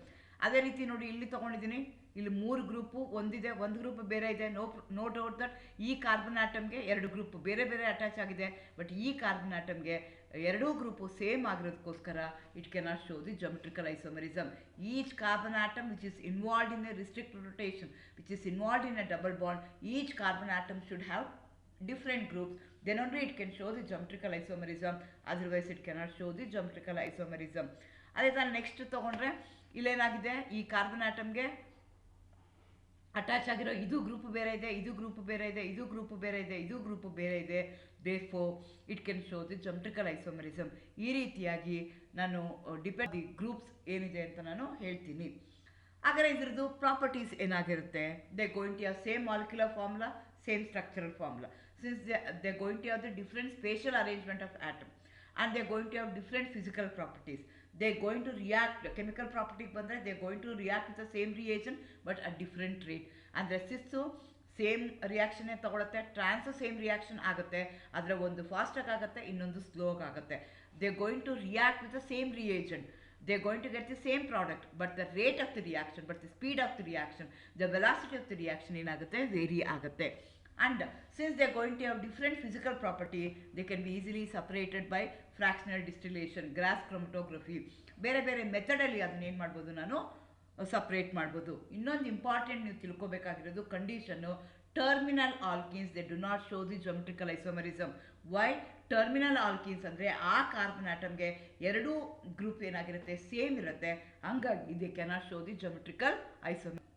ಅದೇ ರೀತಿ ನೋಡಿ, ಇಲ್ಲಿ ತೊಗೊಂಡಿದ್ದೀನಿ, ಇಲ್ಲಿ ಮೂರು ಗ್ರೂಪು ಒಂದಿದೆ, ಒಂದು ಗ್ರೂಪ್ ಬೇರೆ ಇದೆ. ನೋ ಡೌಟ್ ದಟ್ ಈ ಕಾರ್ಬನ್ ಆಟಮ್ಗೆ ಎರಡು ಗ್ರೂಪ್ ಬೇರೆ ಬೇರೆ ಅಟ್ಯಾಚ್ ಆಗಿದೆ. ಬಟ್ ಈ ಕಾರ್ಬನ್ ಆಟಮ್ಗೆ ಎರಡೂ ಗ್ರೂಪು ಸೇಮ್ ಆಗಿರೋದಕ್ಕೋಸ್ಕರ it cannot show the geometrical isomerism. Each carbon atom which is involved in a restricted rotation, which is involved in a double bond, each carbon atom should have different groups. Then only it can show the geometrical isomerism. Otherwise it cannot show the geometrical isomerism. ಅದೇ ಥರ next ತೊಗೊಂಡ್ರೆ ಇಲ್ಲೇನಾಗಿದೆ, ಈ carbon ಆಟಮ್ಗೆ attach ಆಗಿರೋ ಇದು group ಬೇರೆ ಇದೆ, ಇದು group ಬೇರೆ ಇದೆ, ಇದು ಗ್ರೂಪ್ ಬೇರೆ ಇದೆ, ಇದು ಗ್ರೂಪ್ ಬೇರೆ ಇದೆ. therefore it can show the geometrical isomerism. ಈ ರೀತಿಯಾಗಿ ನಾನು ಡಿಪೆಂಡ್ ದಿ ಗ್ರೂಪ್ಸ್ ಏನಿದೆ ಅಂತ ನಾನು ಹೇಳ್ತೀನಿ. ಹಾಗಾದರೆ ಇದ್ರದ್ದು ಪ್ರಾಪರ್ಟೀಸ್ ಏನಾಗಿರುತ್ತೆ, they going to have same molecular formula, same structural formula. Since they're going to have the different spatial arrangement of atom and they're going to have different physical properties, they're going to react, chemical property bandre they're going to react with the same reagent but at different rate. And the cis same ರಿಯಾಕ್ಷನ್ನೇ ತಗೊಳುತ್ತೆ, trans same reaction ಆಗುತ್ತೆ, ಆದರೆ ಒಂದು ಫಾಸ್ಟಾಗಿ ಆಗುತ್ತೆ, ಇನ್ನೊಂದು ಸ್ಲೋಗಿ ಆಗುತ್ತೆ. They going to react with the same reagent, they're going to get the same product, but the rate of the reaction, but the speed of the reaction, the velocity of the reaction ಏನಾಗುತ್ತೆ, very ಆಗುತ್ತೆ. And since they're going to have different physical property, they can be easily separated by fractional distillation, gas chromatography. ಬೇರೆ ಬೇರೆ ಮೆಥಡಲ್ಲಿ ಅದನ್ನ ಏನು ಮಾಡ್ಬೋದು, ನಾನು separate ಮಾಡ್ಬೋದು. ಇನ್ನೊಂದು ಇಂಪಾರ್ಟೆಂಟ್ ನೀವು ತಿಳ್ಕೊಬೇಕಾಗಿರೋದು condition, terminal alkenes they do not show the geometrical isomerism. Why terminal alkenes ಅಂದರೆ ಆ ಕಾರ್ಬನ್ ಆಟಮ್ಗೆ ಎರಡೂ ಗ್ರೂಪ್ ಏನಾಗಿರುತ್ತೆ, ಸೇಮ್ ಇರುತ್ತೆ. ಹಂಗಾಗಿ they cannot show the geometrical isomerism.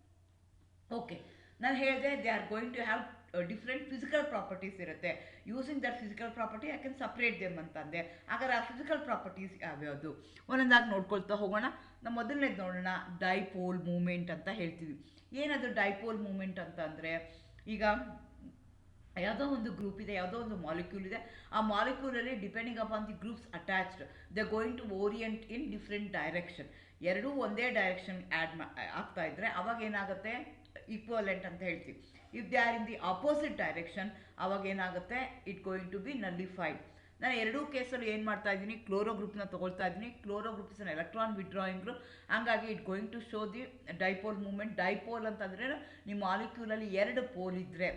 Okay, ನಾನು ಹೇಳಿದೆ they are going to have different physical properties ಇರುತ್ತೆ. Using that physical property I can separate them ಅಂತಂದೆ. ಹಾಗಾದ್ರೆ ಆ ಫಿಸಿಕಲ್ ಪ್ರಾಪರ್ಟೀಸ್ ಯಾವ್ಯಾವುದು ಒಂದೊಂದಾಗಿ ನೋಡ್ಕೊಳ್ತಾ ಹೋಗೋಣ. ನಮ್ಮ ಮೊದಲನೇದು ನೋಡೋಣ, ಡೈಪೋಲ್ ಮೂಮೆಂಟ್ ಅಂತ ಹೇಳ್ತೀವಿ. ಏನದು ಡೈಪೋಲ್ ಮೂಮೆಂಟ್ ಅಂತ ಅಂದರೆ, ಈಗ ಯಾವುದೋ ಒಂದು ಗ್ರೂಪ್ ಇದೆ, ಯಾವುದೋ ಒಂದು ಮಾಲಿಕ್ಯೂಲ್ ಇದೆ, ಆ ಮಾಲಿಕ್ಯೂಲಲ್ಲಿ depending upon the groups attached they going to orient in different direction. ಎರಡೂ ಒಂದೇ ಡೈರೆಕ್ಷನ್ ಆಗ್ತಾ ಇದ್ರೆ ಅವಾಗ ಏನಾಗುತ್ತೆ, ಈಕ್ವಲೆಂಟ್ ಅಂತ ಹೇಳ್ತೀವಿ. If they are in the opposite direction ಅವಾಗ ಏನಾಗುತ್ತೆ, ಇಟ್ ಗೋಯಿಂಗ್ ಟು ಬಿ ನಲ್ಲಿಫೈಡ್. ನಾನು ಎರಡೂ ಕೇಸಲ್ಲಿ ಏನು ಮಾಡ್ತಾ ಇದ್ದೀನಿ, ಕ್ಲೋರೋ ಗ್ರೂಪ್ನ ತೊಗೊಳ್ತಾ ಇದ್ದೀನಿ. Chloro group is an electron withdrawing group. ಹಾಗಾಗಿ it going to show the dipole moment. Dipole ಅಂತಂದರೆ ನಿಮ್ಮ ಮಾಲಿಕ್ಯೂಲಲ್ಲಿ ಎರಡು ಪೋಲ್ ಇದ್ದರೆ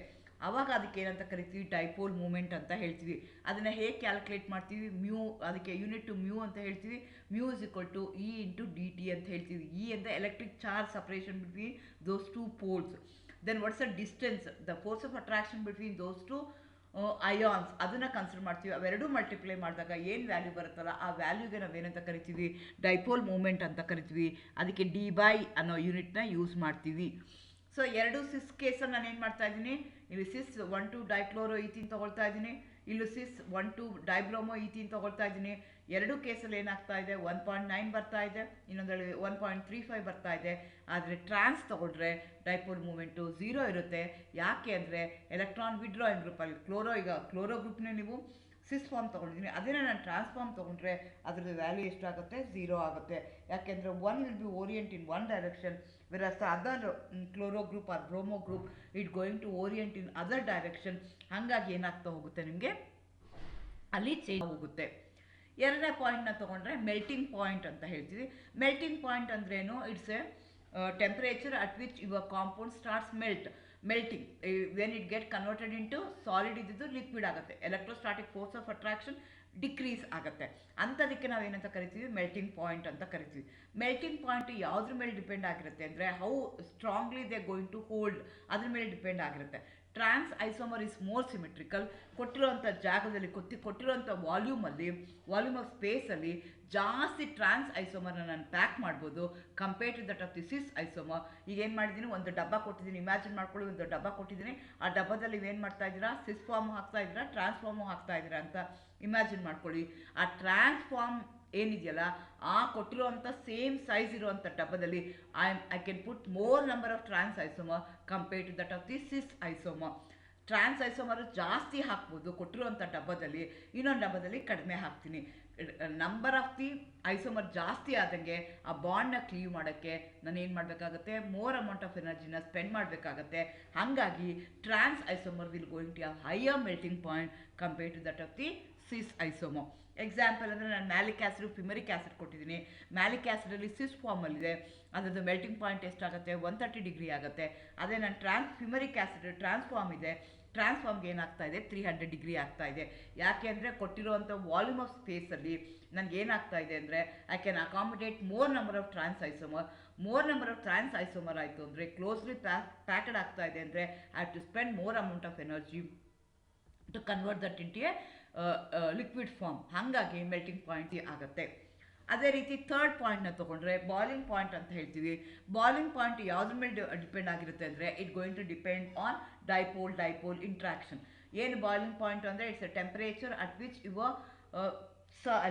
ಆವಾಗ ಅದಕ್ಕೆ ಏನಂತ ಕರಿತೀವಿ, ಡೈಪೋಲ್ ಮೂಮೆಂಟ್ ಅಂತ ಹೇಳ್ತೀವಿ. ಅದನ್ನು ಹೇಗೆ ಕ್ಯಾಲ್ಕುಲೇಟ್ ಮಾಡ್ತೀವಿ, ಮ್ಯೂ, ಅದಕ್ಕೆ ಯೂನಿಟ್ ಟು ಮ್ಯೂ ಅಂತ ಹೇಳ್ತೀವಿ. Mu is equal to e into d t ಅಂತ ಹೇಳ್ತೀವಿ. ಇ ಅಂದರೆ electric charge separation between those two poles. Then what's the distance, the force of attraction between those two ions, ಅದನ್ನು consider ಮಾಡ್ತೀವಿ. ಅವೆರಡೂ multiply ಮಾಡಿದಾಗ ಏನು ವ್ಯಾಲ್ಯೂ ಬರುತ್ತಲ್ಲ ಆ ವ್ಯಾಲ್ಯೂಗೆ ನಾವೇನಂತ ಕರಿತೀವಿ, ಡೈಪೋಲ್ ಮೂಮೆಂಟ್ ಅಂತ ಕರಿತೀವಿ. ಅದಕ್ಕೆ ಡಿ ಬೈ ಅನ್ನೋ ಯೂನಿಟ್ನ ಯೂಸ್ ಮಾಡ್ತೀವಿ. ಸೊ ಎರಡು ಸಿಸ್ ಕೇಸಲ್ಲಿ ನಾನು ಏನು ಮಾಡ್ತಾ ಇದ್ದೀನಿ, ಇಲ್ಲಿ ಸಿಸ್ 1,2 ಡೈಕ್ಲೋರೋ ಈಥಿನ್ ತೊಗೊಳ್ತಾ ಇದ್ದೀನಿ. ಇಲ್ಲೂ ಸಿಸ್ 1 2 ಡೈಬ್ರೋಮೋ ಈಥೀನ್ ತೊಗೊಳ್ತಾ ಇದ್ದೀನಿ. ಎರಡೂ ಕೇಸಲ್ಲಿ ಏನಾಗ್ತಾ ಇದೆ 1.9 ಬರ್ತಾ ಇದೆ, ಇನ್ನೊಂದರಲ್ಲಿ 1.35 ಬರ್ತಾ ಇದೆ. ಆದರೆ ಟ್ರಾನ್ಸ್ ತೊಗೊಂಡ್ರೆ ಡೈಪೋಲ್ ಮೂಮೆಂಟು 0 ಇರುತ್ತೆ. ಯಾಕೆ ಅಂದರೆ ಎಲೆಕ್ಟ್ರಾನ್ ವಿಡ್ರಾಯಿಂಗ್ ಗ್ರೂಪಲ್ಲಿ ಕ್ಲೋರೋ ಗ್ರೂಪ್ನೇ ನೀವು ಸಿಸ್ ಫಾರ್ಮ್ ತೊಗೊಂಡಿದ್ದೀನಿ, ಅದೇನೇ ನಾನು ಟ್ರಾನ್ಸ್ಫಾರ್ಮ್ ತೊಗೊಂಡ್ರೆ ಅದರದ್ದು ವ್ಯಾಲ್ಯೂ ಎಷ್ಟಾಗುತ್ತೆ 0 ಆಗುತ್ತೆ. ಯಾಕೆಂದರೆ 1 will be orient in one direction, whereas the other chloro group or bromo group it going to orient in other direction. ಹಾಗಾಗಿ ಏನಾಗ್ತಾ ಹೋಗುತ್ತೆ ನಿಮಗೆ ಅಲ್ಲಿ ಚೇಂಜ್ ಹೋಗುತ್ತೆ. ಎರಡನೇ ಪಾಯಿಂಟ್ನ ತೊಗೊಂಡ್ರೆ ಮೆಲ್ಟಿಂಗ್ ಪಾಯಿಂಟ್ ಅಂತ ಹೇಳ್ತೀವಿ. ಮೆಲ್ಟಿಂಗ್ ಪಾಯಿಂಟ್ ಅಂದ್ರೇನು? It's a temperature at which your compound starts melting when it get converted into solid ಇದ್ದಿದ್ದು ಲಿಕ್ವಿಡ್ ಆಗುತ್ತೆ. Electrostatic force of attraction decrease ಆಗುತ್ತೆ. ಅಂಥದಕ್ಕೆ ನಾವು ಏನಂತ ಕರಿತೀವಿ? ಮೆಲ್ಟಿಂಗ್ ಪಾಯಿಂಟ್ ಅಂತ ಕರಿತೀವಿ. ಮೆಲ್ಟಿಂಗ್ ಪಾಯಿಂಟ್ ಯಾವುದ್ರ ಮೇಲೆ ಡಿಪೆಂಡ್ ಆಗಿರುತ್ತೆ ಅಂದರೆ how strongly they going to hold, ಅದ್ರ ಮೇಲೆ ಡಿಪೆಂಡ್ ಆಗಿರುತ್ತೆ. Trans isomer is more symmetrical. ಕೊಟ್ಟಿರುವಂಥ ಜಾಗದಲ್ಲಿ ಕೊಟ್ಟಿರುವಂಥ ವಾಲ್ಯೂಮ್ ಆಫ್ ಸ್ಪೇಸಲ್ಲಿ ಜಾಸ್ತಿ ಟ್ರಾನ್ಸ್ ಐಸೋಮರ್ನ ನಾನು ಪ್ಯಾಕ್ ಮಾಡ್ಬೋದು compare to that of the cis isomer. ಈಗ ಏನು ಮಾಡಿದ್ದೀನಿ, ಒಂದು ಡಬ್ಬ ಕೊಟ್ಟಿದ್ದೀನಿ, ಇಮ್ಯಾಜಿನ್ ಮಾಡ್ಕೊಳ್ಳಿ, ಒಂದು ಡಬ್ಬ ಕೊಟ್ಟಿದ್ದೀನಿ. ಆ ಡಬ್ಬದಲ್ಲಿ ನೀವೇನು ಮಾಡ್ತಾ ಇದ್ದೀರಾ? ಸಿಸ್ ಫಾರ್ಮ್ ಹಾಕ್ತಾ ಇದ್ದೀರಾ, ಟ್ರಾನ್ಸ್ಫಾರ್ಮು ಹಾಕ್ತಾ ಇದ್ದೀರಾ ಅಂತ ಇಮ್ಯಾಜಿನ್ ಮಾಡ್ಕೊಳ್ಳಿ. ಆ ಟ್ರಾನ್ಸ್ಫಾರ್ಮ್ ಏನಿದೆಯಲ್ಲ, ಆ ಕೊಟ್ಟಿರುವಂಥ ಸೇಮ್ ಸೈಜ್ ಇರುವಂಥ ಡಬ್ಬದಲ್ಲಿ I can put more number of trans isomer compare to that of the cis isomer. Trans isomer ಜಾಸ್ತಿ ಹಾಕ್ಬೋದು ಕೊಟ್ಟಿರುವಂಥ ಡಬ್ಬದಲ್ಲಿ, ಇನ್ನೊಂದು ಡಬ್ಬದಲ್ಲಿ ಕಡಿಮೆ ಹಾಕ್ತೀನಿ. ನಂಬರ್ ಆಫ್ ದಿ ಐಸೋಮರ್ ಜಾಸ್ತಿ ಆದಂಗೆ ಆ ಬಾಂಡ್ನ ಕ್ಲೀವ್ ಮಾಡೋಕ್ಕೆ ನಾನು ಏನು ಮಾಡಬೇಕಾಗತ್ತೆ? ಮೋರ್ ಅಮೌಂಟ್ ಆಫ್ ಎನರ್ಜಿನ ಸ್ಪೆಂಡ್ ಮಾಡಬೇಕಾಗತ್ತೆ. ಹಾಗಾಗಿ trans isomer will going to have higher melting point compare to that of the cis isomer. Example ಅಂದರೆ ನಾನು ಮ್ಯಾಲಿಕ್ ಆ್ಯಸಿಡ್, ಫಿಮರಿಕ್ ಆ್ಯಸಿಡ್ ಕೊಟ್ಟಿದ್ದೀನಿ. ಮ್ಯಾಲಿಕ್ ಆ್ಯಸಿಡಲ್ಲಿ ಸಿಸ್ ಫಾರ್ಮಲ್ಲಿದೆ, ಅದರದ್ದು ಮೆಲ್ಟಿಂಗ್ ಪಾಯಿಂಟ್ ಎಷ್ಟಾಗುತ್ತೆ? 130 ಡಿಗ್ರಿ ಆಗುತ್ತೆ. ಅದೇ ನಾನು ಫಿಮರಿಕ್ ಆ್ಯಸಿಡ್ ಟ್ರಾನ್ಸ್ಫಾರ್ಮ್ ಇದೆ, ಟ್ರಾನ್ಸ್ಫಾರ್ಮ್ಗೆ ಏನಾಗ್ತಾ ಇದೆ? 300 ಡಿಗ್ರಿ ಆಗ್ತಾ ಇದೆ. ಯಾಕೆ ಅಂದರೆ ಕೊಟ್ಟಿರುವಂಥ ವಾಲ್ಯೂಮ್ ಆಫ್ ಸ್ಪೇಸಲ್ಲಿ ನನಗೆ ಏನಾಗ್ತಾ ಇದೆ ಅಂದರೆ I can accommodate more number of trans isomer. More number of trans isomer ಆಯಿತು ಅಂದರೆ ಕ್ಲೋಸ್ಲಿ ಪ್ಯಾಕ್ಡ್ ಆಗ್ತಾ ಇದೆ ಅಂದರೆ I have to spend more amount of energy to convert that into a liquid form. ಹಾಗಾಗಿ ಮೆಲ್ಟಿಂಗ್ ಪಾಯಿಂಟ್ ಆಗುತ್ತೆ. ಅದೇ ರೀತಿ third ಪಾಯಿಂಟ್ನ ತೊಗೊಂಡ್ರೆ ಬಾಯ್ಲಿಂಗ್ ಪಾಯಿಂಟ್ ಅಂತ ಹೇಳ್ತೀವಿ. ಬಾಯ್ಲಿಂಗ್ ಪಾಯಿಂಟ್ ಯಾವುದ್ರ ಮೇಲೆ ಡಿಪೆಂಡ್ ಆಗಿರುತ್ತೆ ಅಂದರೆ it going to depend on dipole interaction. ಏನು ಬಾಯ್ಲಿಂಗ್ ಪಾಯಿಂಟ್ ಅಂದರೆ it's a temperature at which your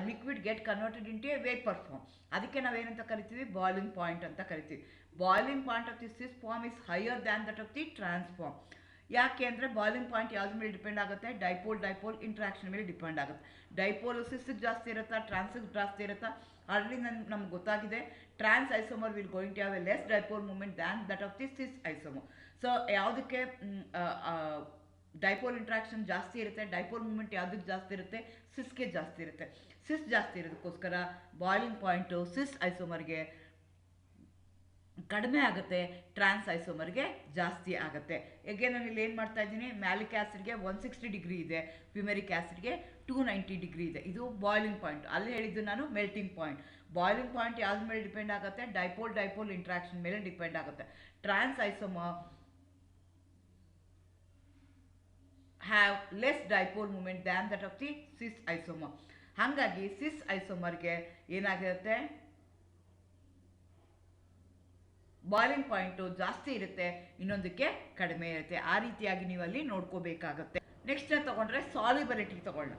liquid get converted into a vapour form. ಅದಕ್ಕೆ ನಾವೇನಂತ ಕರಿತೀವಿ? ಬಾಯ್ಲಿಂಗ್ ಪಾಯಿಂಟ್ ಅಂತ ಕರಿತೀವಿ. Boiling point of the cis form is higher than that of the trans form. ಯಾಕೆ ಅಂದರೆ boiling point ಯಾವ್ದ್ರ ಮೇಲೆ ಡಿಪೆಂಡ್ ಆಗುತ್ತೆ? ಡೈಪೋಲ್ ಇಂಟ್ರಾಕ್ಷನ್ ಮೇಲೆ ಡಿಪೆಂಡ್ ಆಗುತ್ತೆ. ಡೈಪೋಲು ಸಿಸ್ಗೆ ಜಾಸ್ತಿ ಇರುತ್ತಾ, ಟ್ರಾನ್ಸಿಗೆ ಜಾಸ್ತಿ ಇರುತ್ತಾ? ಆಲ್ರೆಡಿ ನಮ್ಗೆ ಗೊತ್ತಾಗಿದೆ trans isomer will going to have a less dipole moment than that of the cis isomer. So ಯಾವುದಕ್ಕೆ ಡೈಪೋಲ್ ಇಂಟ್ರಾಕ್ಷನ್ ಜಾಸ್ತಿ ಇರುತ್ತೆ, ಡೈಪೋಲ್ ಮೂಮೆಂಟ್ ಯಾವುದಕ್ಕೆ ಜಾಸ್ತಿ ಇರುತ್ತೆ? ಸಿಸ್ಗೆ ಜಾಸ್ತಿ ಇರುತ್ತೆ. ಸಿಸ್ ಜಾಸ್ತಿ ಇರೋದಕ್ಕೋಸ್ಕರ ಬಾಯ್ಲಿಂಗ್ ಪಾಯಿಂಟು ಸಿಸ್ ಐಸೋಮರ್ಗೆ ಕಡಿಮೆ ಆಗುತ್ತೆ, ಟ್ರಾನ್ಸ್ ಐಸೋಮರ್ಗೆ ಜಾಸ್ತಿ ಆಗುತ್ತೆ. ಹೇಗೆ ನಾನು ಇಲ್ಲಿ ಏನು ಮಾಡ್ತಾ ಇದ್ದೀನಿ? ಮ್ಯಾಲಿಕ್ ಆ್ಯಸಿಡ್ಗೆ 160 ಡಿಗ್ರಿ ಇದೆ, ಫಿಮರಿಕ್ ಆ್ಯಸಿಡ್ಗೆ 290 ಡಿಗ್ರಿ ಇದೆ. ಇದು ಬಾಯ್ಲಿಂಗ್ ಪಾಯಿಂಟ್. ಅಲ್ಲಿ ಹೇಳಿದ್ದು ನಾನು ಮೆಲ್ಟಿಂಗ್ ಪಾಯಿಂಟ್. ಬಾಯ್ಲಿಂಗ್ ಪಾಯಿಂಟ್ ಯಾವ್ದ್ರ ಮೇಲೆ ಡಿಪೆಂಡ್ ಆಗುತ್ತೆ? ಡೈಪೋಲ್ ಇಂಟ್ರಾಕ್ಷನ್ ಮೇಲೆ ಡಿಪೆಂಡ್ ಆಗುತ್ತೆ. Trans isomer have less dipole moment than that of the cis isomer. ಹಾಗಾಗಿ ಸಿಸ್ ಐಸೋಮರ್ಗೆ ಏನಾಗಿರುತ್ತೆ? ಬಾಯ್ಲಿಂಗ್ ಪಾಯಿಂಟು ಜಾಸ್ತಿ ಇರುತ್ತೆ, ಇನ್ನೊಂದಕ್ಕೆ ಕಡಿಮೆ ಇರುತ್ತೆ. ಆ ರೀತಿಯಾಗಿ ನೀವು ಅಲ್ಲಿ ನೋಡ್ಕೋಬೇಕಾಗುತ್ತೆ. ನೆಕ್ಸ್ಟ್ ತಗೊಂಡ್ರೆ ಸಾಲ್ಯುಬಿಲಿಟಿ ತಗೊಳ್ಳೋಣ.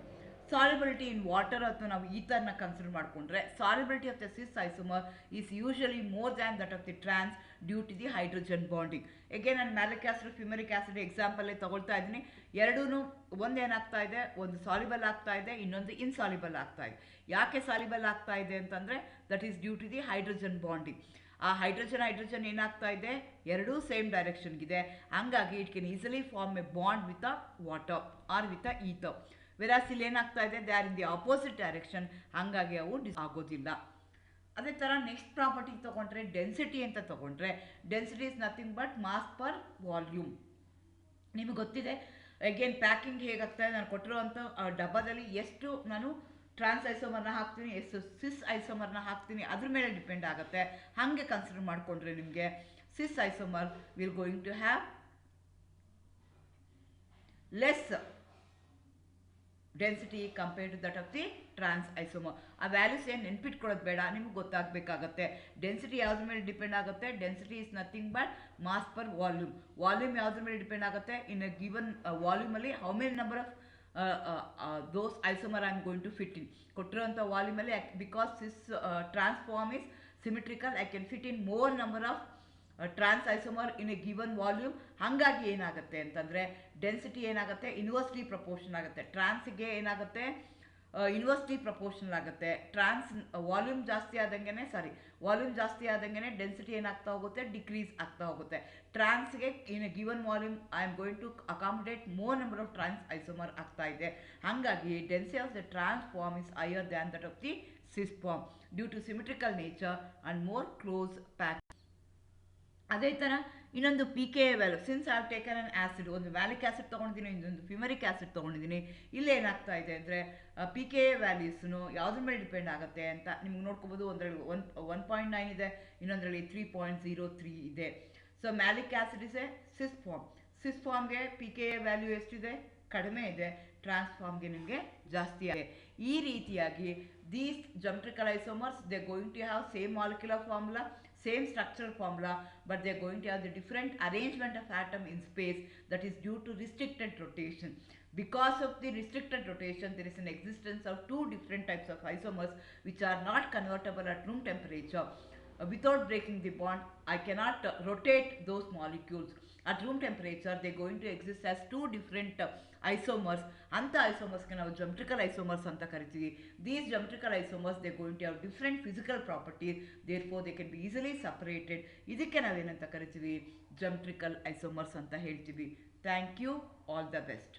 ಸಾಲ್ಯುಬಿಲಿಟಿ ಇನ್ ವಾಟರ್ ಅಥವಾ ನಾವು ಈಥರ್ನ ಕನ್ಸಿಡರ್ ಮಾಡಿಕೊಂಡ್ರೆ solubility of the cis isomer is usually more than that of the trans due to the hydrogen bonding. ಹೇಗೆ ನಾನು ಮ್ಯಾಲಿಕ್ ಆ್ಯಸಿಡ್, ಫಿಮರಿಕ್ ಆ್ಯಸಿಡ್ ಎಕ್ಸಾಂಪಲ್ಲೇ ತಗೊಳ್ತಾ ಇದ್ದೀನಿ. ಎರಡೂ ಒಂದೇನಾಗ್ತಾ ಇದೆ? ಒಂದು ಸಾಲ್ಯುಬಲ್ ಆಗ್ತಾ ಇದೆ, ಇನ್ನೊಂದು ಇನ್ಸಾಲ್ಯುಬಲ್ ಆಗ್ತಾ ಇದೆ. ಯಾಕೆ ಸಾಲ್ಯುಬಲ್ ಆಗ್ತಾ ಇದೆ ಅಂತಂದರೆ that is due to the hydrogen bonding. ಆ ಹೈಡ್ರೋಜನ್ ಏನಾಗ್ತಾ ಇದೆ? ಎರಡೂ ಸೇಮ್ ಡೈರೆಕ್ಷನ್ಗಿದೆ. ಹಂಗಾಗಿ it can easily form a bond with a water or with a ether. Whereas ಇಲ್ಲಿ ಏನಾಗ್ತಾ ಇದೆ? They are in the opposite direction, ಹಾಗಾಗಿ ಅವು ಆಗೋದಿಲ್ಲ. ಅದೇ ಥರ ನೆಕ್ಸ್ಟ್ ಪ್ರಾಪರ್ಟಿ ತೊಗೊಂಡ್ರೆ ಡೆನ್ಸಿಟಿ ಅಂತ ತೊಗೊಂಡ್ರೆ density is nothing but mass per volume. ನಿಮಗೆ ಗೊತ್ತಿದೆ ಅಗೇನ್ ಪ್ಯಾಕಿಂಗ್ ಹೇಗಾಗ್ತಾಯಿದೆ, ನಾನು ಕೊಟ್ಟಿರುವಂಥ ಡಬ್ಬದಲ್ಲಿ ಎಷ್ಟು ನಾನು ಟ್ರಾನ್ಸ್ ಐಸೋಮರ್ನ ಹಾಕ್ತೀನಿ, ಎಷ್ಟು ಸಿಸ್ ಐಸೋಮರ್ನ ಹಾಕ್ತೀನಿ, ಅದ್ರ ಮೇಲೆ ಡಿಪೆಂಡ್ ಆಗುತ್ತೆ. ಹಾಗೆ ಕನ್ಸಿಡರ್ ಮಾಡಿಕೊಂಡ್ರೆ ನಿಮಗೆ cis isomer will going to have less density compared to that of the trans isomer. ಆ ವ್ಯಾಲ್ಯೂಸ್ ಏನು ನೆನ್ಪಿಟ್ಕೊಳ್ಳೋದು ಬೇಡ, ನಿಮ್ಗೆ ಗೊತ್ತಾಗಬೇಕಾಗತ್ತೆ. ಡೆನ್ಸಿಟಿ ಯಾವ್ದ್ರ ಮೇಲೆ ಡಿಪೆಂಡ್ ಆಗುತ್ತೆ? Density is nothing but mass per volume. Volume ಯಾವ್ದ್ರ ಮೇಲೆ ಡಿಪೆಂಡ್ ಆಗುತ್ತೆ? ಇನ್ ಅ ಗಿವನ್ ವಾಲ್ಯೂಮಲ್ಲಿ how many number of those isomer I am going to fit in. ಕೊಟ್ಟಿರೋಂಥ ವಾಲ್ಯೂಮಲ್ಲಿ because this trans form is symmetrical, I can fit in more number of trans isomer in a given volume. ಹಾಗಾಗಿ ಏನಾಗುತ್ತೆ ಅಂತಂದರೆ density ಏನಾಗುತ್ತೆ, inversely proportion ಆಗುತ್ತೆ. ಟ್ರಾನ್ಸ್ಗೆ ಏನಾಗುತ್ತೆ, inversely proportional ಆಗುತ್ತೆ. Volume ಜಾಸ್ತಿ ಆದಂಗೆ ಡೆನ್ಸಿಟಿ ಏನಾಗ್ತಾ ಹೋಗುತ್ತೆ, ಡಿಕ್ರೀಸ್ ಆಗ್ತಾ ಹೋಗುತ್ತೆ. ಟ್ರಾನ್ಸ್ಗೆ in a given volume I am going to accommodate more number of trans isomer ಆಗ್ತಾ ಇದೆ. ಹಾಗಾಗಿ density of the trans form is higher than that of the cis form due to symmetrical nature and more close pack. ಅದೇ ಥರ ಇನ್ನೊಂದು P K A value, since I have taken an acid, ಒಂದು maleic acid ತೊಗೊಂಡಿದ್ದೀನಿ, ಇನ್ನೊಂದು ಫಿಮರಿಕ್ acid ತೊಗೊಂಡಿದ್ದೀನಿ. ಇಲ್ಲೇನಾಗ್ತಾ ಇದೆ ಅಂದರೆ P K A ವ್ಯಾಲ್ಯೂಸ್ನು ಯಾವುದ್ರ ಮೇಲೆ ಡಿಪೆಂಡ್ ಆಗುತ್ತೆ ಅಂತ ನಿಮ್ಗೆ ನೋಡ್ಕೋಬೋದು. ಒಂದರಲ್ಲಿ 1.9 ಇದೆ, ಇನ್ನೊಂದರಲ್ಲಿ 3.03 ಇದೆ. So maleic acid is a cis ಫಾರ್ಮ್ಗೆ ಪಿ ಕೆ ಎ ವ್ಯಾಲ್ಯೂ ಎಷ್ಟಿದೆ, ಕಡಿಮೆ ಇದೆ. ಟ್ರಾನ್ಸ್ಫಾರ್ಮ್ಗೆ ನಿಮಗೆ ಜಾಸ್ತಿ ಇದೆ. ಈ ರೀತಿಯಾಗಿ these geometrical isomers they going to have same molecular formula, same structural formula, but they are going to have the different arrangement of atom in space that is due to restricted rotation. Because of the restricted rotation, there is an existence of two different types of isomers which are not convertible at room temperature. Without breaking the bond, I cannot rotate those molecules. At room temperature, they are going to exist as two different isomers. Anta isomers ke ನಾವು geometrical isomers ಅಂತ ಕರಿತೀವಿ. These geometrical isomers, they are going to have different physical properties, therefore they can be easily separated. ಇದಕ್ಕೆ ನಾವೇನಂತ ಕರಿತೀವಿ, geometrical isomers ಅಂತ ಹೇಳ್ತೀವಿ. Thank you, all the best.